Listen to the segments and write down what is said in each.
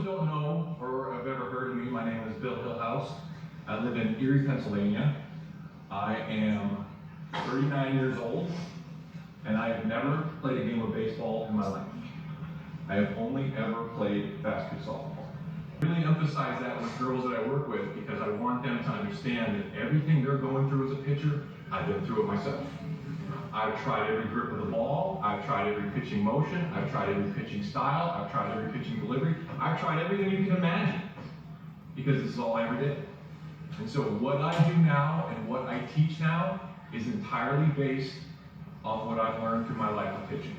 don't know or have ever heard of me, my name is Bill Hillhouse. I live in Erie, Pennsylvania. I am 39 years old, and I have never played a game of baseball in my life. I have only ever played basketball. I really emphasize that with girls that I work with because I want them to understand that everything they're going through as a pitcher, I've been through it myself. I've tried every grip of the ball, I've tried every pitching motion, I've tried every pitching style, I've tried every pitching delivery, I've tried everything you can imagine, because this is all I ever did. And so what I do now and what I teach now is entirely based on what I've learned through my life of pitching.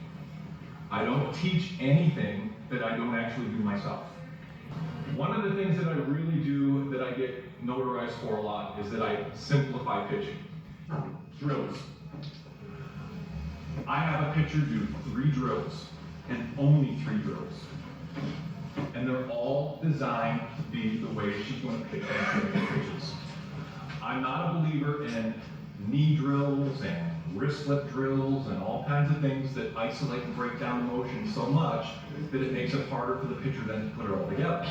I don't teach anything that I don't actually do myself. One of the things that I really do that I get notarized for a lot is that I simplify pitching. Drills. I have a pitcher do 3 drills, and only 3 drills. And they're all designed to be the way she's going to pitch and pitches. I'm not a believer in knee drills and wrist flip drills and all kinds of things that isolate and break down the motion so much that it makes it harder for the pitcher then to put it all together.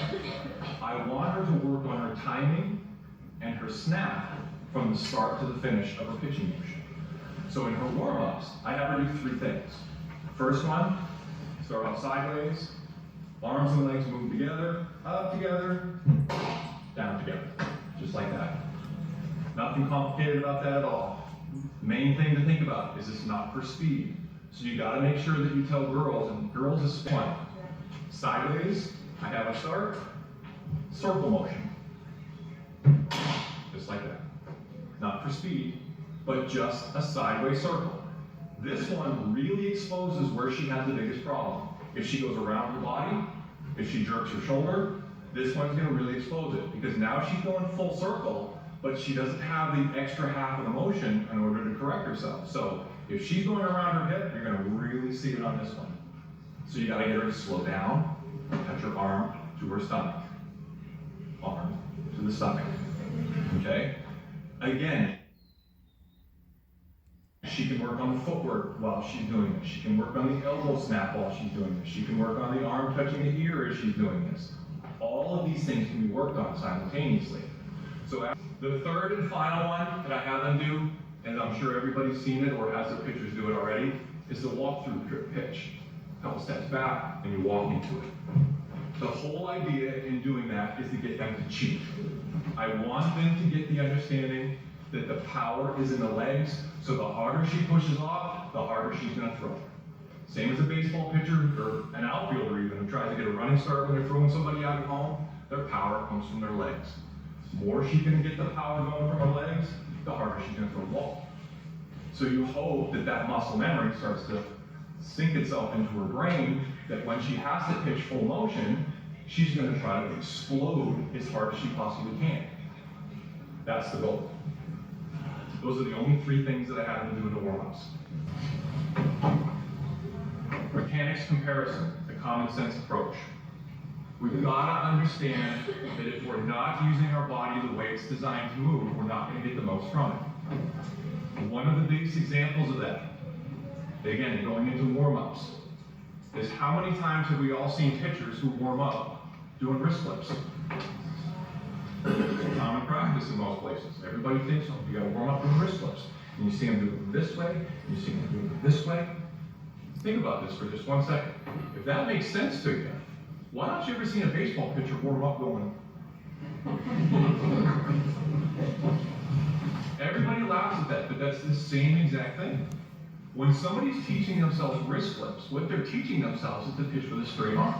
I want her to work on her timing and her snap from the start to the finish of her pitching motion. So in her warm-ups, I have her do 3 things. First one, start off sideways, arms and legs move together, up together, down together, just like that. Nothing complicated about that at all. Main thing to think about is it's not for speed. So you gotta make sure that you tell girls, and girls is fun. Sideways, I have a start, circle motion. Just like that. Not for speed, but just a sideways circle. This one really exposes where she has the biggest problem. If she goes around her body, if she jerks her shoulder, this one's gonna really expose it, because now she's going full circle, but she doesn't have the extra half of the motion in order to correct herself. So if she's going around her hip, you're gonna really see it on this one. So you gotta get her to slow down, touch her arm to her stomach. Arm to the stomach, okay? Again, she can work on the footwork while she's doing this. She can work on the elbow snap while she's doing this. She can work on the arm touching the ear as she's doing this. All of these things can be worked on simultaneously. So the third and final one that I have them do, and I'm sure everybody's seen it or has their pitchers do it already, is the walk-through pitch. A couple steps back and you walk into it. The whole idea in doing that is to get them to cheat. I want them to get the understanding that the power is in the legs, so the harder she pushes off, the harder she's gonna throw. Same as a baseball pitcher or an outfielder even who tries to get a running start when they're throwing somebody out at home, their power comes from their legs. The more she can get the power going from her legs, the harder she's gonna throw the ball. So you hope that that muscle memory starts to sink itself into her brain, that when she has to pitch full motion, she's gonna try to explode as hard as she possibly can. That's the goal. Those are the only 3 things that I have them do in the warm-ups. Mechanics comparison, the common sense approach. We've gotta understand that if we're not using our body the way it's designed to move, we're not gonna get the most from it. One of the biggest examples of that, again, going into warm-ups, is how many times have we all seen pitchers who warm up doing wrist flips? It's common practice in most places. Everybody thinks, oh, you gotta warm up doing wrist flips. And you see them do it this way, and you see them do it this way. Think about this for just 1 second. If that makes sense to you, why don't you ever see a baseball pitcher warm up going? Everybody laughs at that, but that's the same exact thing. When somebody's teaching themselves wrist flips, what they're teaching themselves is to pitch with a straight arm,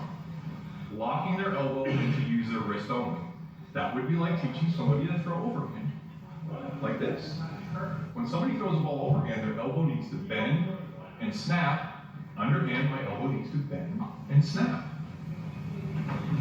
locking their elbow and to use their wrist only. That would be like teaching somebody to throw overhand, like this. When somebody throws a ball overhand, their elbow needs to bend and snap. Underhand, my elbow needs to bend and snap.